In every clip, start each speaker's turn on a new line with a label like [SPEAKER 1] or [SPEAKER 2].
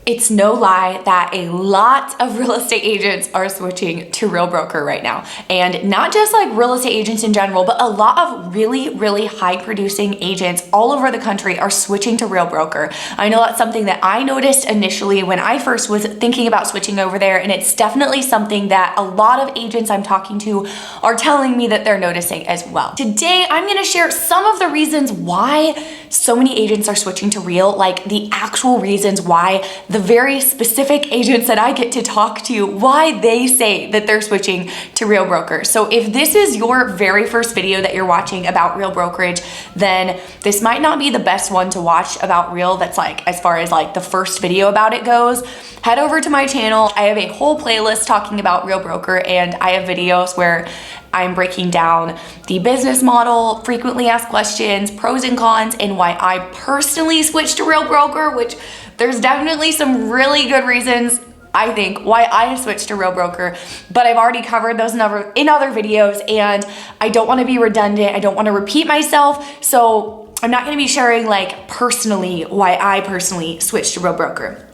[SPEAKER 1] It's no lie that a lot of real estate agents are switching to Real Broker right now. And not just like real estate agents in general, but a lot of really high producing agents all over the country are switching to Real Broker. I know that's something that I noticed initially when I first was thinking about switching over there, and it's definitely something that a lot of agents I'm talking to are telling me that they're noticing as well. Today, I'm gonna share some of the reasons why so many agents are switching to Real, like the actual reasons why, the very specific agents that I get to talk to, why they say that they're switching to Real Broker. So if this is your very first video that you're watching about Real Brokerage, then this might not be the best one to watch about Real. That's like, as far as like the first video about it goes. Head over to my channel. I have a whole playlist talking about Real Broker, and I have videos where I'm breaking down the business model, frequently asked questions, pros and cons, and why I personally switched to Real Broker, which there's definitely some really good reasons, I think, why I switched to Real Broker, but I've already covered those in other videos, and I don't want to be redundant. I don't want to repeat myself, so I'm not going to be sharing like personally why I personally switched to Real Broker.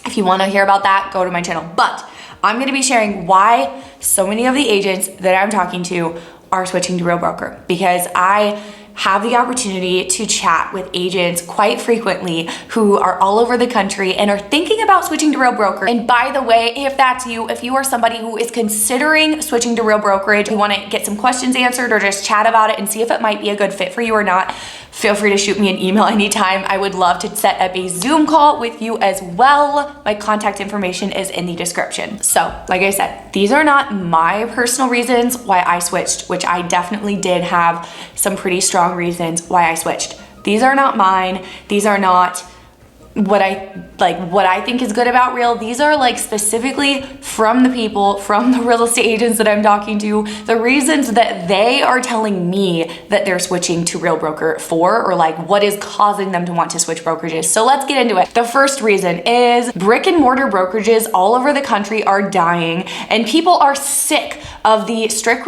[SPEAKER 1] If you want to hear about that, go to my channel, but I'm going to be sharing why so many of the agents that I'm talking to are switching to Real Broker, because I have the opportunity to chat with agents quite frequently who are all over the country and are thinking about switching to Real Broker. And by the way, if that's you, if you are somebody who is considering switching to Real Brokerage, you want to get some questions answered or just chat about it and see if it might be a good fit for you or not, feel free to shoot me an email anytime. I would love to set up a Zoom call with you as well. My contact information is in the description. So, like I said, these are not my personal reasons why I switched, which I definitely did have some pretty strong reasons why I switched. These are not mine. These are not what I think is good about Real. These are like specifically from the people, from the real estate agents that I'm talking to, the reasons that they are telling me that they're switching to Real Broker for, or like what is causing them to want to switch brokerages. So let's get into it. The first reason is brick and mortar brokerages all over the country are dying, and people are sick of the strict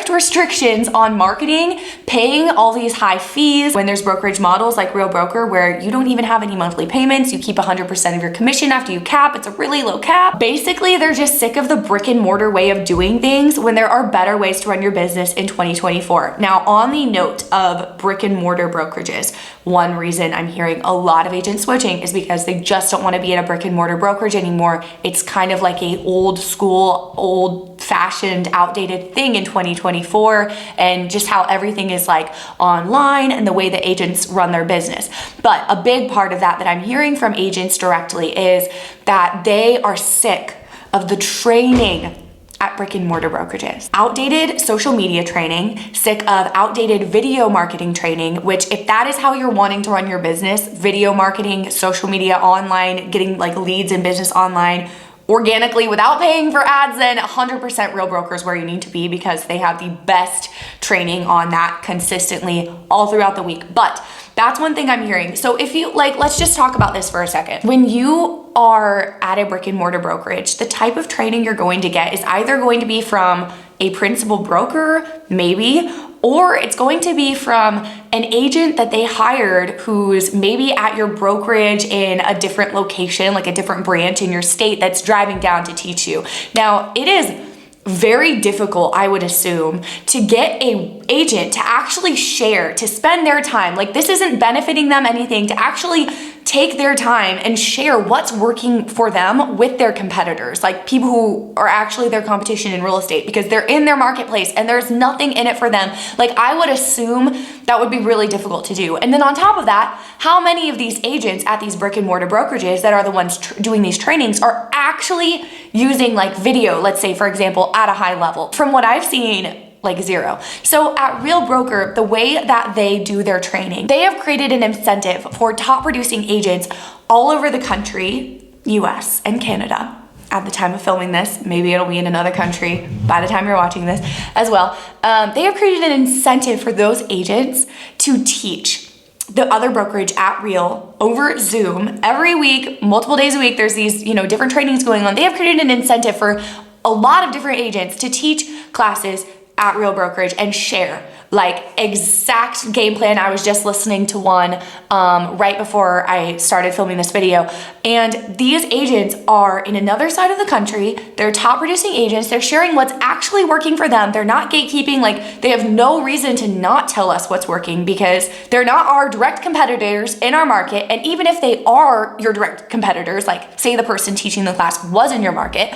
[SPEAKER 1] restrictions on marketing, paying all these high fees when there's brokerage models like Real Broker where you don't even have any monthly payments. You keep 100% of your commission after you cap. It's a really low cap. Basically, they're just sick of the brick and mortar way of doing things when there are better ways to run your business in 2024. Now, on the note of brick and mortar brokerages, one reason I'm hearing a lot of agents switching is because they just don't want to be at a brick and mortar brokerage anymore. It's kind of like a old school, old fashioned, outdated thing in 2024, and just how everything is like online and the way that agents run their business. But a big part of that I'm hearing from agents directly is that they are sick of the training at brick and mortar brokerages. Outdated social media training, sick of outdated video marketing training, which if that is how you're wanting to run your business, video marketing, social media online, getting like leads and business online, organically without paying for ads, then 100% Real Broker is where you need to be, because they have the best training on that consistently all throughout the week. But that's one thing I'm hearing. So if you like, let's just talk about this for a second. When you are at a brick and mortar brokerage, the type of training you're going to get is either going to be from a principal broker, maybe, or it's going to be from an agent that they hired who's maybe at your brokerage in a different location, like a different branch in your state, that's driving down to teach you. Now, it is very difficult, I would assume, to get a agent to actually share, to spend their time, like this isn't benefiting them anything, to actually take their time and share what's working for them with their competitors, like people who are actually their competition in real estate, because they're in their marketplace and there's nothing in it for them. Like I would assume that would be really difficult to do. And then on top of that, how many of these agents at these brick and mortar brokerages that are the ones doing these trainings are actually using like video, let's say for example, at a high level? From what I've seen, like zero. So at Real Broker, the way that they do their training, they have created an incentive for top producing agents all over the country, US and Canada. At the time of filming this, maybe it'll be in another country by the time you're watching this as well. They have created an incentive for those agents to teach the other brokerage at Real over Zoom every week, multiple days a week. There's these, different trainings going on. They have created an incentive for a lot of different agents to teach classes at Real Brokerage and share like exact game plan. I was just listening to one right before I started filming this video, and these agents are in another side of the country. They're top producing agents. They're sharing what's actually working for them. They're not gatekeeping. Like, they have no reason to not tell us what's working because they're not our direct competitors in our market. And even if they are your direct competitors, like say the person teaching the class was in your market,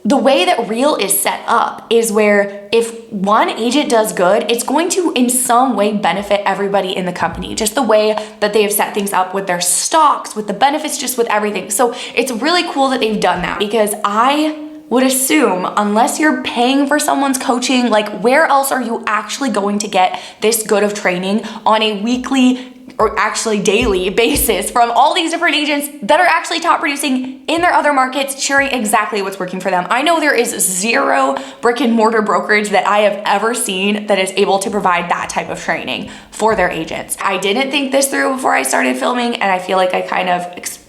[SPEAKER 1] the way that Real is set up is where if one agent does good, it's going to in some way benefit everybody in the company. Just the way that they have set things up with their stocks, with the benefits, just with everything. So it's really cool that they've done that, because I would assume unless you're paying for someone's coaching, like where else are you actually going to get this good of training on a weekly or actually daily basis from all these different agents that are actually top producing in their other markets, sharing exactly what's working for them? I know there is zero brick and mortar brokerage that I have ever seen that is able to provide that type of training for their agents. I didn't think this through before I started filming, and I feel like I kind of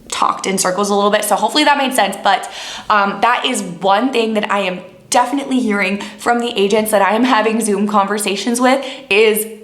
[SPEAKER 1] talked in circles a little bit, so hopefully that made sense. But that is one thing that I am definitely hearing from the agents that I am having Zoom conversations with, is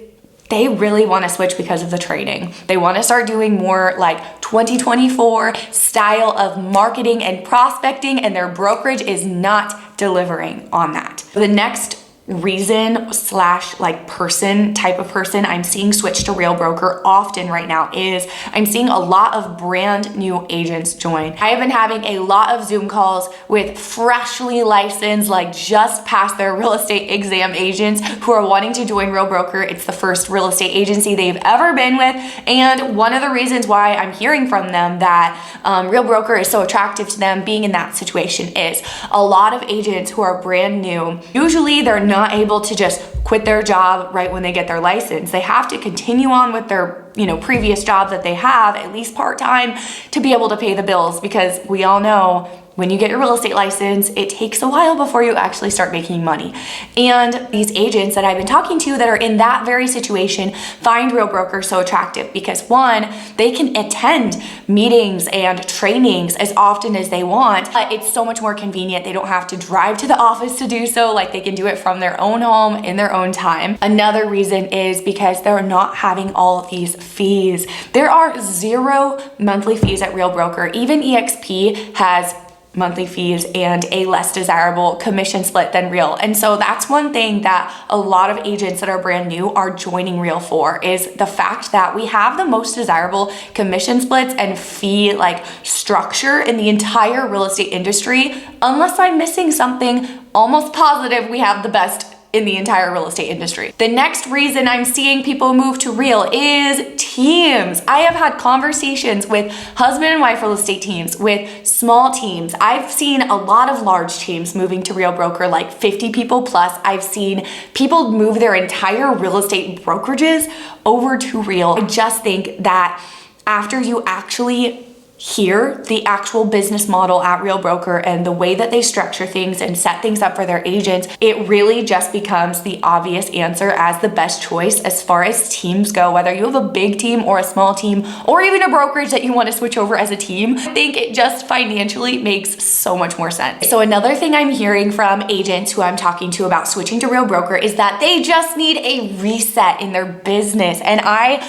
[SPEAKER 1] they really want to switch because of the training. They want to start doing more like 2024 style of marketing and prospecting, and their brokerage is not delivering on that. The next reason slash like person, type of person I'm seeing switch to Real Broker often right now is I'm seeing a lot of brand new agents join. I have been having a lot of Zoom calls with freshly licensed, like just passed their real estate exam agents who are wanting to join Real Broker. It's the first real estate agency they've ever been with. And one of the reasons why I'm hearing from them that Real Broker is so attractive to them being in that situation is a lot of agents who are brand new, usually they're not able to just quit their job right when they get their license. They have to continue on with their previous job that they have, at least part-time, to be able to pay the bills, because we all know when you get your real estate license, it takes a while before you actually start making money. And these agents that I've been talking to that are in that very situation find Real Broker so attractive because, one, they can attend meetings and trainings as often as they want. It's so much more convenient. They don't have to drive to the office to do so. Like, they can do it from their own home in their own time. Another reason is because they're not having all of these fees. There are 0 monthly fees at Real Broker. Even EXP has monthly fees and a less desirable commission split than Real. And so that's one thing that a lot of agents that are brand new are joining Real for, is the fact that we have the most desirable commission splits and fee like structure in the entire real estate industry. Unless I'm missing something, almost positive we have the best in the entire real estate industry. The next reason I'm seeing people move to Real is teams. I have had conversations with husband and wife real estate teams, with small teams. I've seen a lot of large teams moving to Real Broker, like 50 people plus. I've seen people move their entire real estate brokerages over to Real. I just think that after you actually hear the actual business model at Real Broker and the way that they structure things and set things up for their agents, it really just becomes the obvious answer as the best choice as far as teams go. Whether you have a big team or a small team, or even a brokerage that you want to switch over as a team, I think it just financially makes so much more sense. So another thing I'm hearing from agents who I'm talking to about switching to Real Broker is that they just need a reset in their business. And I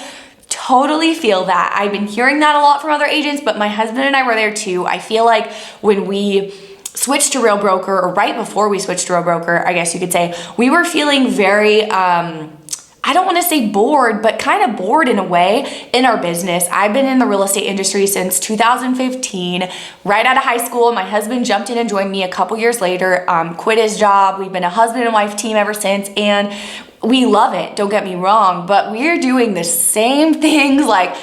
[SPEAKER 1] totally feel that. I've been hearing that a lot from other agents, but my husband and I were there too. I feel like when we switched to Real Broker, or right before we switched to Real Broker, I guess you could say, we were feeling very, I don't want to say bored, but kind of bored in a way in our business. I've been in the real estate industry since 2015, right out of high school. My husband jumped in and joined me a couple years later, quit his job. We've been a husband and wife team ever since, and we love it, don't get me wrong, but we're doing the same things like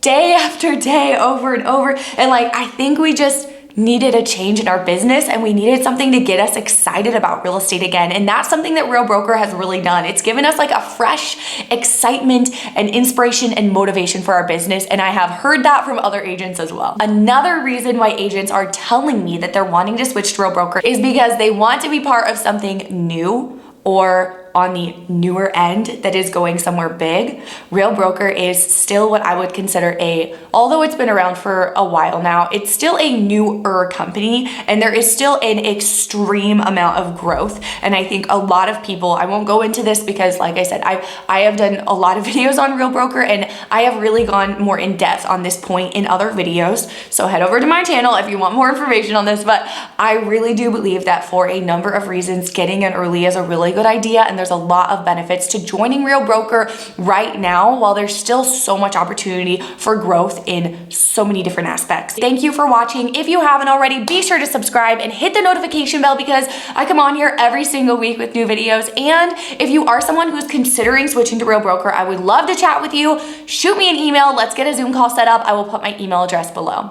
[SPEAKER 1] day after day over and over. And like, I think we just needed a change in our business, and we needed something to get us excited about real estate again. And that's something that Real Broker has really done. It's given us like a fresh excitement and inspiration and motivation for our business. And I have heard that from other agents as well. Another reason why agents are telling me that they're wanting to switch to Real Broker is because they want to be part of something new or are on the newer end that is going somewhere big, Real Broker is still what I would consider although it's been around for a while now, it's still a newer company, and there is still an extreme amount of growth. And I think a lot of people, I won't go into this because like I said, I have done a lot of videos on Real Broker, and I have really gone more in depth on this point in other videos. So head over to my channel if you want more information on this, but I really do believe that for a number of reasons, getting in early is a really good idea, and there's a lot of benefits to joining Real Broker right now while there's still so much opportunity for growth in so many different aspects. Thank you for watching. If you haven't already, be sure to subscribe and hit the notification bell because I come on here every single week with new videos. And if you are someone who's considering switching to Real Broker, I would love to chat with you. Shoot me an email. Let's get a Zoom call set up. I will put my email address below.